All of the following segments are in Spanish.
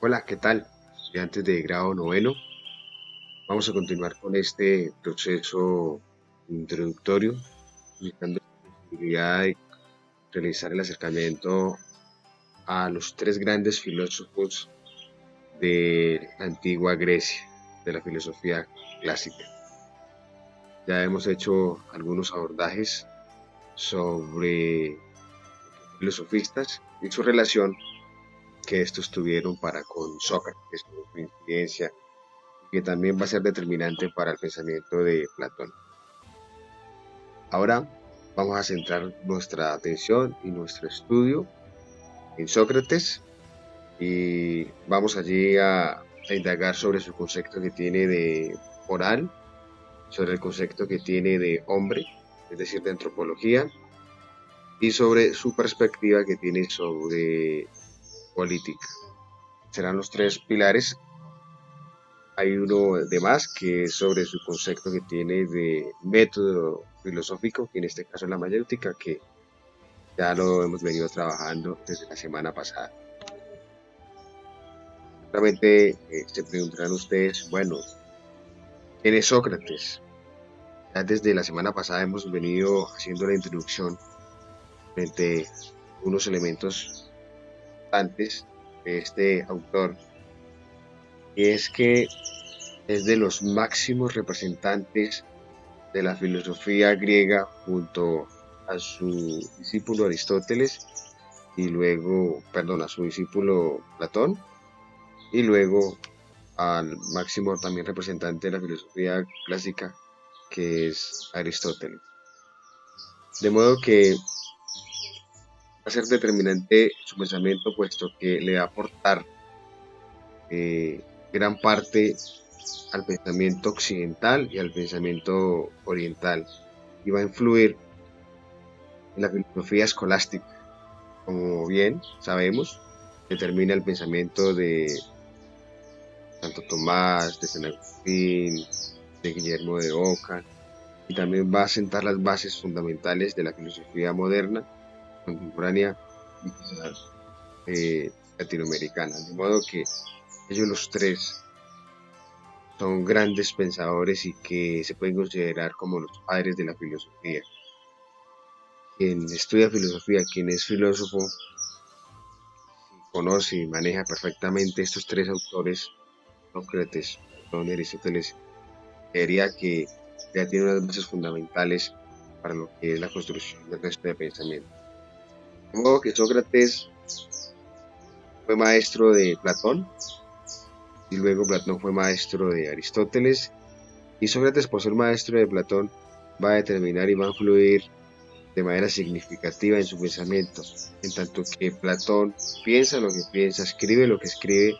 Hola, ¿qué tal? Estudiantes de grado noveno. Vamos a continuar con este proceso introductorio, buscando la posibilidad de realizar el acercamiento a los tres grandes filósofos de la antigua Grecia, de la filosofía clásica. Ya hemos hecho algunos abordajes sobre los sofistas y su relación que estos tuvieron para con Sócrates, su influencia, que también va a ser determinante para el pensamiento de Platón. Ahora vamos a centrar nuestra atención y nuestro estudio en Sócrates y vamos allí a indagar sobre su concepto que tiene de moral, sobre el concepto que tiene de hombre, es decir, de antropología, y sobre su perspectiva que tiene sobre política. Serán los tres pilares. Hay uno de más que es sobre su concepto que tiene de método filosófico, que en este caso es la mayéutica, que ya lo hemos venido trabajando desde la semana pasada. Seguramente se preguntarán ustedes, bueno, ¿quién es Sócrates? Ya desde la semana pasada hemos venido haciendo la introducción frente a unos elementos antes de este autor, y es que es de los máximos representantes de la filosofía griega junto a su discípulo Aristóteles y luego, perdón, a su discípulo Platón y luego al máximo también representante de la filosofía clásica que es Aristóteles. De modo que va a ser determinante su pensamiento puesto que le va a aportar gran parte al pensamiento occidental y al pensamiento oriental y va a influir en la filosofía escolástica. Como bien sabemos, determina el pensamiento de Santo Tomás, de San Agustín, de Guillermo de Oca, y también va a sentar las bases fundamentales de la filosofía moderna, contemporánea y latinoamericana. De modo que ellos los tres son grandes pensadores y que se pueden considerar como los padres de la filosofía. Quien estudia filosofía, quien es filósofo, conoce y maneja perfectamente estos tres autores, Sócrates, Platón y Aristóteles, diría que ya tiene unas bases fundamentales para lo que es la construcción del resto de pensamiento. De modo que Sócrates fue maestro de Platón y luego Platón fue maestro de Aristóteles y Sócrates por ser maestro de Platón va a determinar y va a influir de manera significativa en su pensamiento, en tanto que Platón piensa lo que piensa, escribe lo que escribe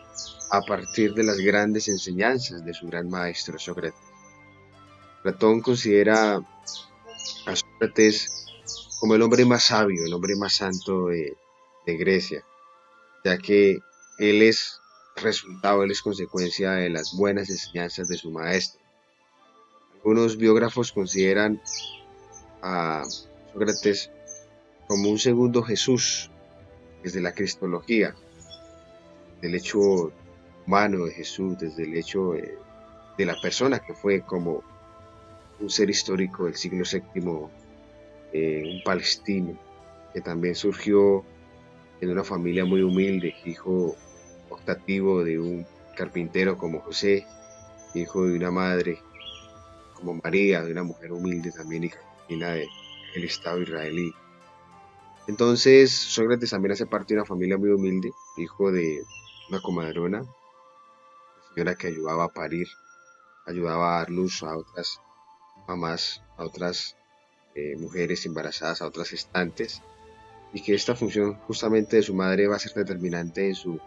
a partir de las grandes enseñanzas de su gran maestro Sócrates. Platón considera a Sócrates como el hombre más sabio, el hombre más santo de Grecia, ya que él es resultado, él es consecuencia de las buenas enseñanzas de su maestro. Algunos biógrafos consideran a Sócrates como un segundo Jesús desde la cristología, del hecho humano de Jesús, desde el hecho de la persona que fue como un ser histórico del siglo VII, un palestino, que también surgió en una familia muy humilde, hijo optativo de un carpintero como José, hijo de una madre como María, de una mujer humilde también y campesina del Estado israelí. Entonces, Sócrates también hace parte de una familia muy humilde, hijo de una comadrona, señora que ayudaba a parir, ayudaba a dar luz a otras mamás, a otras mujeres embarazadas, a otras gestantes, y que esta función justamente de su madre va a ser determinante en su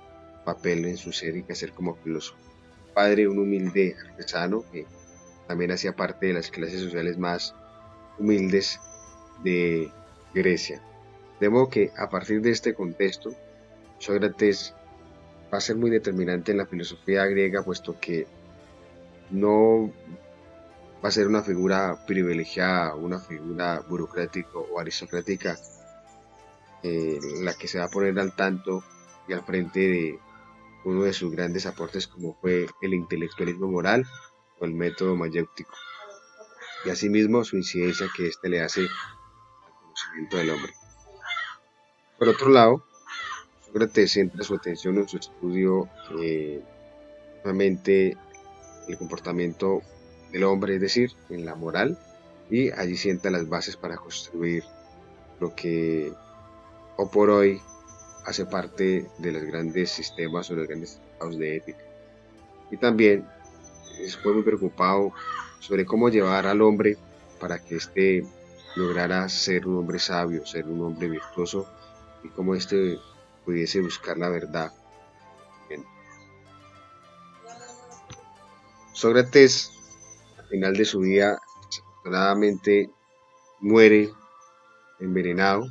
papel, en su ser y que hacer como filósofo. Padre, un humilde artesano que también hacía parte de las clases sociales más humildes de Grecia. De modo que a partir de este contexto, Sócrates va a ser muy determinante en la filosofía griega, puesto que no va a ser una figura privilegiada, una figura burocrática o aristocrática, la que se va a poner al tanto y al frente uno de sus grandes aportes como fue el intelectualismo moral o el método mayéutico, y asimismo su incidencia que éste le hace al conocimiento del hombre. Por otro lado, Sócrates centra su atención en su estudio nuevamente el comportamiento del hombre, es decir, en la moral, y allí sienta las bases para construir lo que o por hoy hace parte de los grandes sistemas o los grandes tratados de ética. Y también fue muy preocupado sobre cómo llevar al hombre para que éste lograra ser un hombre sabio, ser un hombre virtuoso y cómo éste pudiese buscar la verdad. Bien. Sócrates, al final de su vida, desafortunadamente muere envenenado,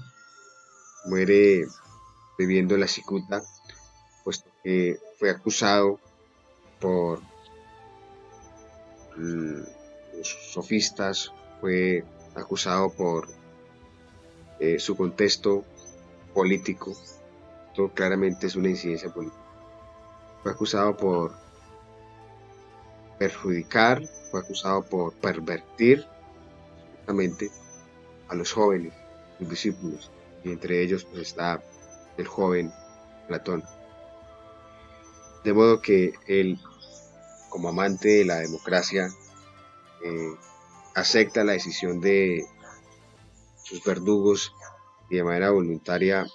muere bebiendo la cicuta, puesto que fue acusado por los sofistas, fue acusado por su contexto político. Esto claramente es una incidencia política. Fue acusado por perjudicar, fue acusado por pervertir justamente a los jóvenes, sus discípulos, y entre ellos pues está el joven Platón. De modo que él, como amante de la democracia, eh, acepta la decisión de sus verdugos y de manera voluntaria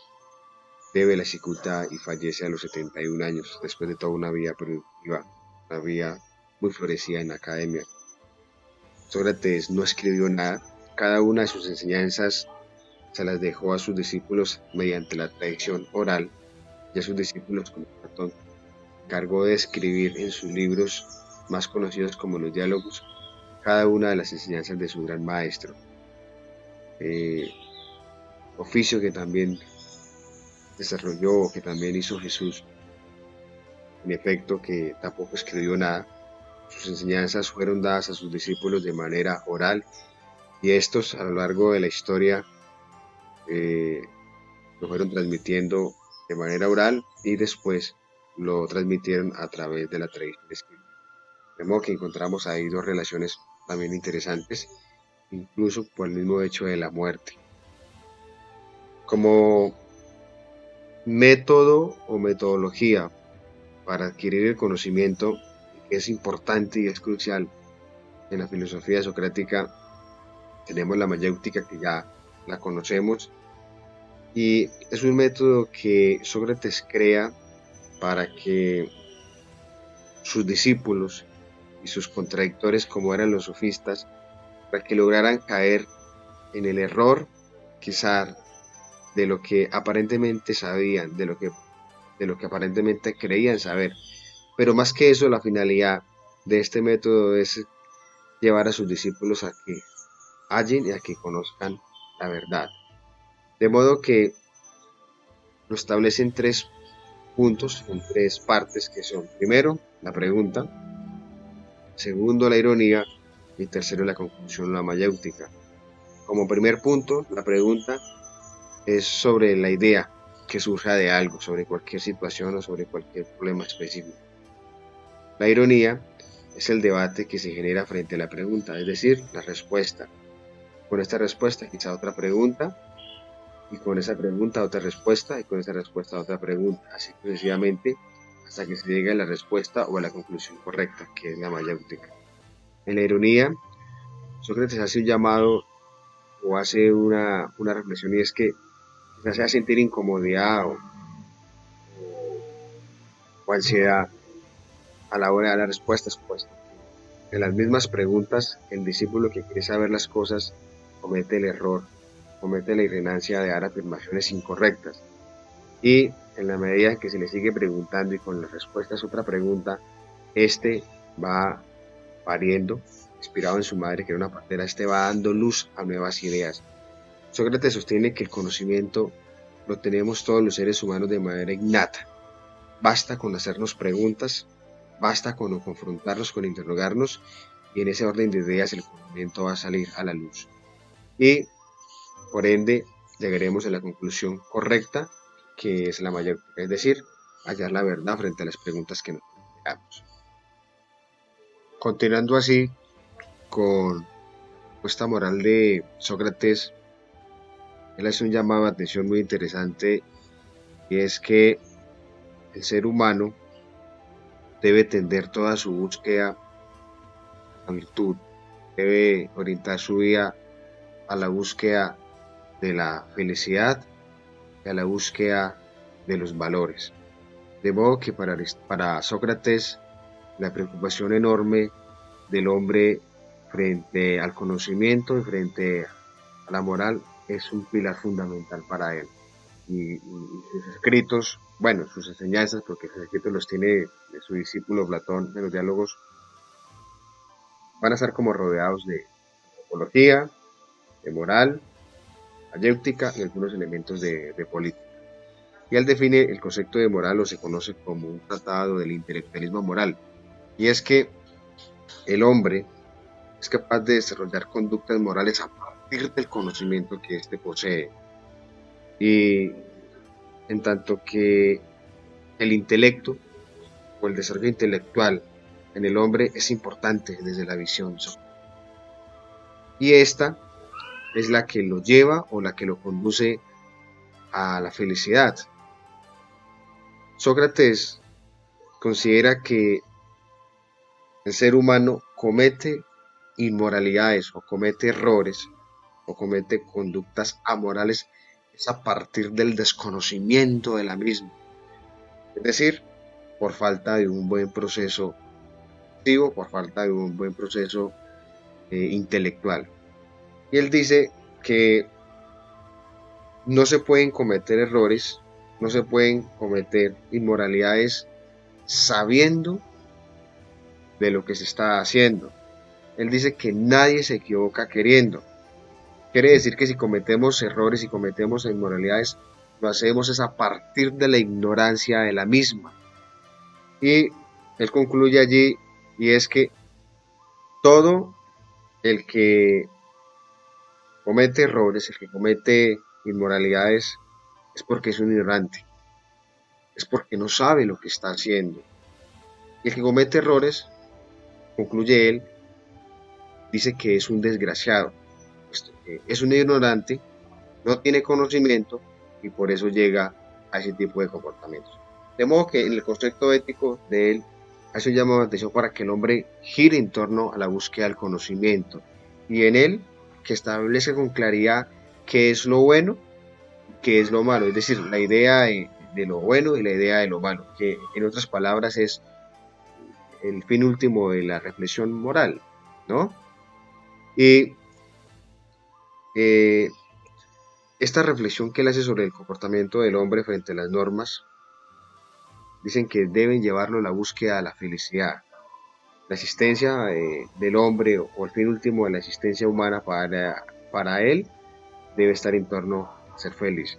bebe la cicuta y fallece a los 71 años, después de toda una vida productiva, una vida muy florecida en la academia. Sócrates no escribió nada, cada una de sus enseñanzas se las dejó a sus discípulos mediante la tradición oral, y a sus discípulos como Platón encargó de escribir en sus libros más conocidos como los diálogos cada una de las enseñanzas de su gran maestro, oficio que también desarrolló, que también hizo Jesús, en efecto que tampoco escribió nada. Sus enseñanzas fueron dadas a sus discípulos de manera oral, y estos a lo largo de la historia lo fueron transmitiendo de manera oral y después lo transmitieron a través de la tradición escrita. De modo que encontramos ahí dos relaciones también interesantes, incluso por el mismo hecho de la muerte. Como método o metodología para adquirir el conocimiento, que es importante y es crucial en la filosofía socrática, tenemos la mayéutica, que ya la conocemos, y es un método que Sócrates crea para que sus discípulos y sus contradictores, como eran los sofistas, para que lograran caer en el error, quizá, de lo que aparentemente sabían, de lo que aparentemente creían saber. Pero más que eso, la finalidad de este método es llevar a sus discípulos a que hallen y a que conozcan la verdad. De modo que lo establecen tres puntos, en tres partes, que son: primero, la pregunta; segundo, la ironía; y tercero, la conclusión, la mayéutica. Como primer punto, la pregunta es sobre la idea que surja de algo, sobre cualquier situación o sobre cualquier problema específico. La ironía es el debate que se genera frente a la pregunta, es decir, la respuesta. Con esta respuesta quizá otra pregunta, y con esa pregunta otra respuesta, y con esa respuesta otra pregunta, así sucesivamente, hasta que se llegue a la respuesta o a la conclusión correcta, que es la mayéutica. En la ironía, Sócrates hace un llamado o hace una reflexión, y es que quizás sea sentir incomodidad o ansiedad a la hora de dar las respuestas, pues en las mismas preguntas el discípulo que quiere saber las cosas comete el error, comete la irreverencia de dar afirmaciones incorrectas, y en la medida en que se le sigue preguntando y con las respuestas otra pregunta, este va pariendo, inspirado en su madre que era una partera, este va dando luz a nuevas ideas. Sócrates sostiene que el conocimiento lo tenemos todos los seres humanos de manera innata. Basta con hacernos preguntas, basta con confrontarnos, con interrogarnos, y en ese orden de ideas el conocimiento va a salir a la luz. Y por ende llegaremos a la conclusión correcta, que es la mayéutica, es decir, hallar la verdad frente a las preguntas que nos planteamos. Continuando así con la propuesta moral de Sócrates, él hace un llamado de atención muy interesante, y es que el ser humano debe tender toda su búsqueda a virtud, debe orientar su vida a la búsqueda de la felicidad y a la búsqueda de los valores. De modo que para Sócrates, la preocupación enorme del hombre frente al conocimiento y frente a la moral es un pilar fundamental para él. Y sus escritos, bueno, sus enseñanzas, porque sus escritos los tiene de su discípulo Platón en los diálogos, van a estar como rodeados de antropología, de moral, mayéutica y algunos elementos de política. Y él define el concepto de moral, o se conoce como un tratado del intelectualismo moral. Y es que el hombre es capaz de desarrollar conductas morales a partir del conocimiento que éste posee. Y en tanto que el intelecto o el desarrollo intelectual en el hombre es importante desde la visión social. Y esta es la que lo lleva o la que lo conduce a la felicidad. Sócrates considera que el ser humano comete inmoralidades o comete errores o comete conductas amorales es a partir del desconocimiento de la misma. Es decir, por falta de un buen proceso activo, por falta de un buen proceso intelectual. Y él dice que no se pueden cometer errores, no se pueden cometer inmoralidades sabiendo de lo que se está haciendo. Él dice que nadie se equivoca queriendo. Quiere decir que si cometemos errores y cometemos inmoralidades, lo hacemos es a partir de la ignorancia de la misma. Y él concluye allí, y es que todo el que comete errores, el que comete inmoralidades, es porque es un ignorante, es porque no sabe lo que está haciendo. Y el que comete errores, concluye él, dice que es un desgraciado, puesto que es un ignorante, no tiene conocimiento y por eso llega a ese tipo de comportamientos. De modo que en el concepto ético de él hace un llamado de atención para que el hombre gire en torno a la búsqueda del conocimiento y en él que establece con claridad qué es lo bueno y qué es lo malo, es decir, la idea de lo bueno y la idea de lo malo, que en otras palabras es el fin último de la reflexión moral, ¿no? Y eh, esta reflexión que él hace sobre el comportamiento del hombre frente a las normas, dicen que deben llevarlo a la búsqueda de la felicidad. La existencia del hombre o el fin último de la existencia humana para él debe estar en torno a ser feliz.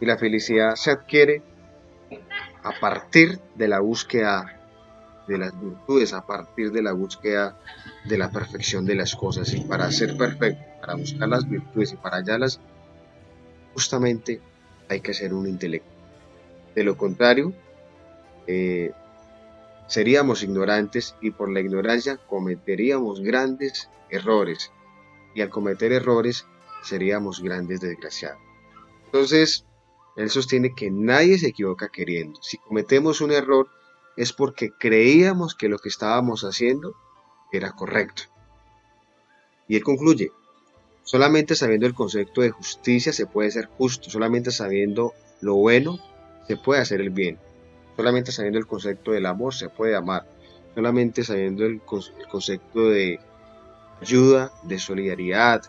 Y la felicidad se adquiere a partir de la búsqueda de las virtudes, a partir de la búsqueda de la perfección de las cosas. Y para ser perfecto, para buscar las virtudes y para hallarlas, justamente hay que ser un intelecto. De lo contrario, seríamos ignorantes y por la ignorancia cometeríamos grandes errores. Y al cometer errores seríamos grandes desgraciados. Entonces, él sostiene que nadie se equivoca queriendo. Si cometemos un error es porque creíamos que lo que estábamos haciendo era correcto. Y él concluye, solamente sabiendo el concepto de justicia se puede ser justo, solamente sabiendo lo bueno se puede hacer el bien, solamente sabiendo el concepto del amor se puede amar, solamente sabiendo el concepto de ayuda, de solidaridad,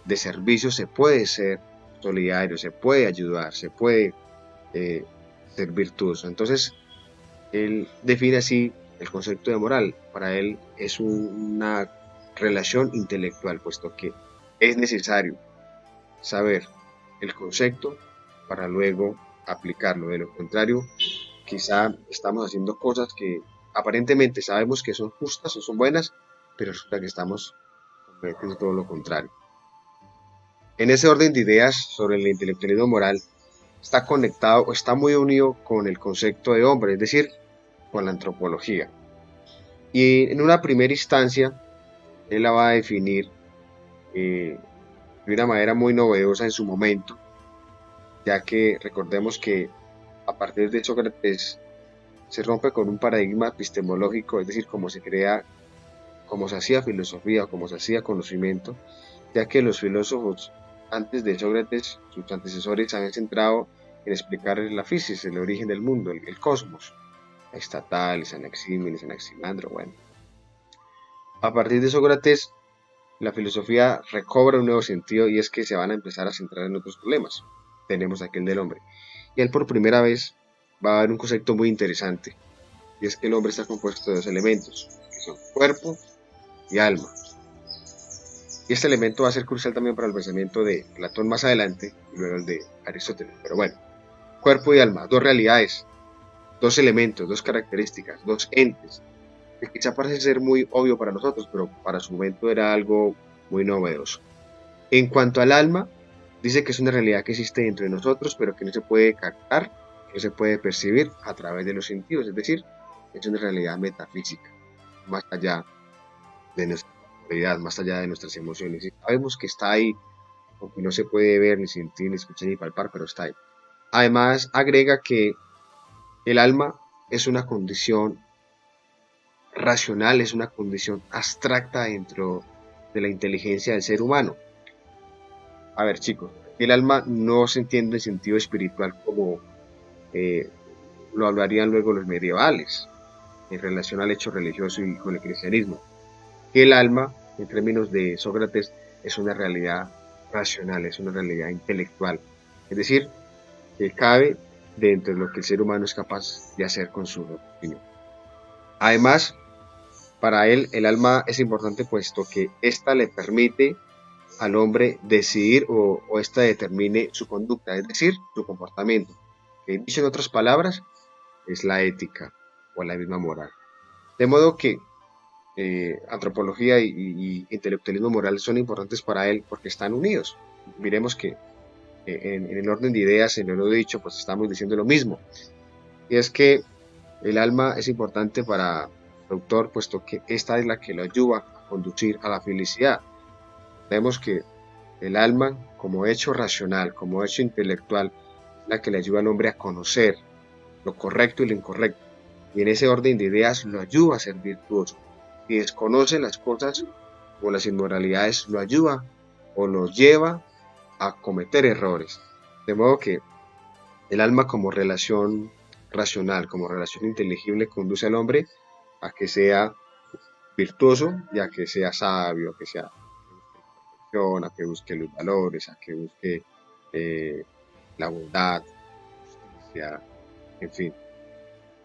de servicio se puede ser solidario, se puede ayudar, se puede ser virtuoso. Entonces, él define así el concepto de moral. Para él es una relación intelectual, puesto que es necesario saber el concepto para luego aplicarlo. De lo contrario, quizá estamos haciendo cosas que aparentemente sabemos que son justas o son buenas, pero resulta que estamos cometiendo todo lo contrario. En ese orden de ideas sobre el intelectualismo moral, está conectado o está muy unido con el concepto de hombre, es decir, con la antropología. Y en una primera instancia, él la va a definir de una manera muy novedosa en su momento, ya que recordemos que a partir de Sócrates se rompe con un paradigma epistemológico, es decir, cómo se crea, cómo se hacía filosofía o cómo se hacía conocimiento, ya que los filósofos antes de Sócrates, sus antecesores, se habían centrado en explicar la física, el origen del mundo, el cosmos. Estatal, Anaxímenes, Anaximandro, bueno. A partir de Sócrates, la filosofía recobra un nuevo sentido y es que se van a empezar a centrar en otros problemas. Tenemos aquel del hombre. Y él por primera vez va a dar un concepto muy interesante, y es que el hombre está compuesto de dos elementos, que son cuerpo y alma. Y este elemento va a ser crucial también para el pensamiento de Platón más adelante, y luego el de Aristóteles. Pero bueno, cuerpo y alma, dos realidades, dos elementos, dos características, dos entes, que quizá parece ser muy obvio para nosotros, pero para su momento era algo muy novedoso. En cuanto al alma, dice que es una realidad que existe dentro de nosotros, pero que no se puede captar, que no se puede percibir a través de los sentidos, es decir, es una realidad metafísica, más allá de nuestra realidad, más allá de nuestras emociones. Y sabemos que está ahí, aunque no se puede ver, ni sentir, ni escuchar, ni palpar, pero está ahí. Además, agrega que el alma es una condición racional, es una condición abstracta dentro de la inteligencia del ser humano. A ver, chicos, el alma no se entiende en sentido espiritual como eh, lo hablarían luego los medievales, en relación al hecho religioso y con el cristianismo. El alma, en términos de Sócrates, es una realidad racional, es una realidad intelectual. Es decir, que cabe dentro de lo que el ser humano es capaz de hacer con su opinión. Además, para él, el alma es importante puesto que ésta le permite al hombre decidir o ésta determine su conducta, es decir, su comportamiento. Que dicho en otras palabras, es la ética o la misma moral. De modo que antropología y intelectualismo moral son importantes para él porque están unidos. Miremos que en el orden de ideas, en lo dicho, pues estamos diciendo lo mismo. Y es que el alma es importante para el autor, puesto que esta es la que lo ayuda a conducir a la felicidad. Vemos que el alma, como hecho racional, como hecho intelectual, es la que le ayuda al hombre a conocer lo correcto y lo incorrecto. Y en ese orden de ideas lo ayuda a ser virtuoso. Si desconoce las cosas o las inmoralidades, lo ayuda o lo lleva a cometer errores. De modo que el alma como relación racional, como relación inteligible, conduce al hombre a que sea virtuoso y a que sea sabio, a que sea a que busque los valores, a que busque eh, la bondad, justicia, en fin.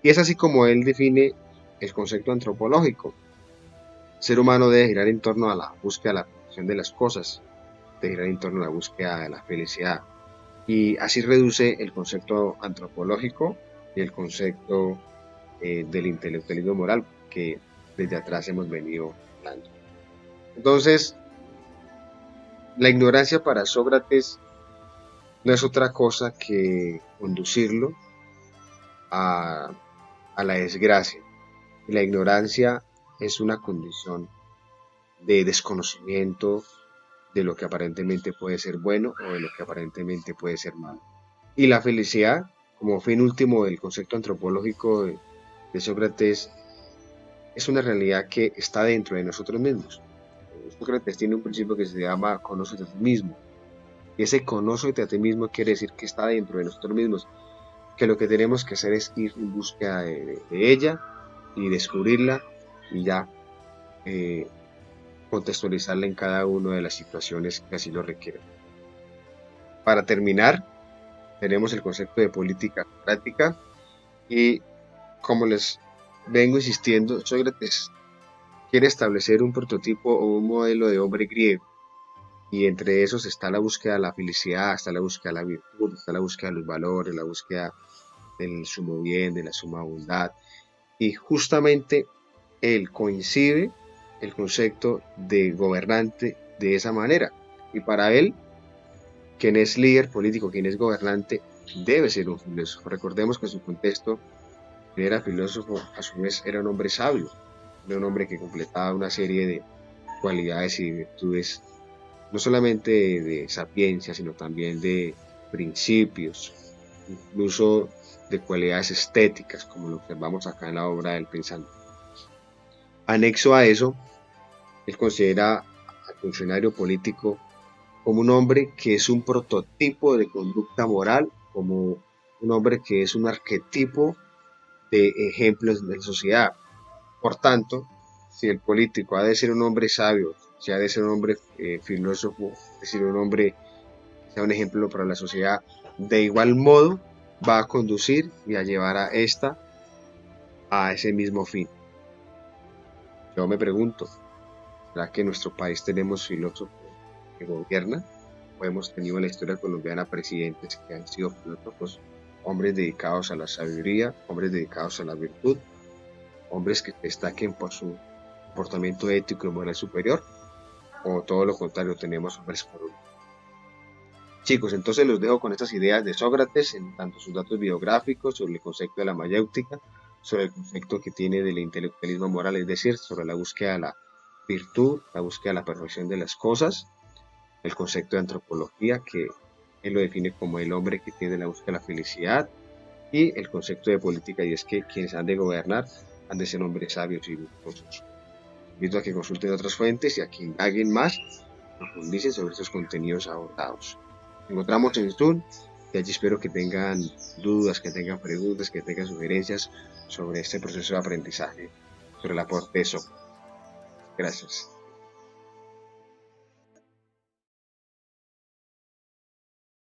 Y es así como él define el concepto antropológico. El ser humano debe girar en torno a la búsqueda de la perfección de las cosas, debe girar en torno a la búsqueda de la felicidad. Y así reduce el concepto antropológico y el concepto del intelectualismo moral que desde atrás hemos venido hablando. Entonces, la ignorancia para Sócrates no es otra cosa que conducirlo a, a la desgracia. Y la ignorancia es una condición de desconocimiento de lo que aparentemente puede ser bueno o de lo que aparentemente puede ser malo. Y la felicidad, como fin último del concepto antropológico de Sócrates, es una realidad que está dentro de nosotros mismos. Sócrates tiene un principio que se llama conócete a ti mismo. Y ese conócete a ti mismo quiere decir que está dentro de nosotros mismos, que lo que tenemos que hacer es ir en búsqueda de ella y descubrirla y ya eh, contextualizarla en cada una de las situaciones que así lo requieren. Para terminar, tenemos el concepto de política práctica y como les vengo insistiendo, Sócrates quiere establecer un prototipo o un modelo de hombre griego y entre esos está la búsqueda de la felicidad, está la búsqueda de la virtud, está la búsqueda de los valores, la búsqueda del sumo bien, de la suma bondad y justamente él coincide el concepto de gobernante de esa manera y para él quien es líder político, quien es gobernante, debe ser un filósofo. Recordemos que en su contexto era filósofo, a su vez era un hombre sabio, era un hombre que completaba una serie de cualidades y virtudes, no solamente de sapiencia, sino también de principios, incluso de cualidades estéticas, como lo observamos acá en la obra del pensamiento. Anexo a eso, él considera al funcionario político como un hombre que es un prototipo de conducta moral, como un hombre que es un arquetipo de ejemplos de la sociedad. Por tanto, si el político ha de ser un hombre sabio, si ha de ser un hombre filósofo, es decir, un hombre que sea un ejemplo para la sociedad, de igual modo va a conducir y a llevar a esta a ese mismo fin. Yo me pregunto, ¿será que en nuestro país tenemos filósofos que gobiernan? O hemos tenido en la historia colombiana presidentes que han sido filósofos, hombres dedicados a la sabiduría, hombres dedicados a la virtud, hombres que destaquen por su comportamiento ético y moral superior, o todo lo contrario, tenemos hombres corruptos. Chicos, entonces los dejo con estas ideas de Sócrates, en tanto sus datos biográficos, sobre el concepto de la mayéutica, sobre el concepto que tiene del intelectualismo moral, es decir, sobre la búsqueda de la virtud, la búsqueda de la perfección de las cosas, el concepto de antropología, que él lo define como el hombre que tiene la búsqueda de la felicidad, y el concepto de política, y es que quienes han de gobernar han de ser hombres sabios y virtuosos. Invito a que consulten otras fuentes y a que indaguen más, profundicen sobre estos contenidos abordados. Nos encontramos en Zoom y allí espero que tengan dudas, que tengan preguntas, que tengan sugerencias sobre este proceso de aprendizaje, sobre el aporte de Sócrates. Gracias.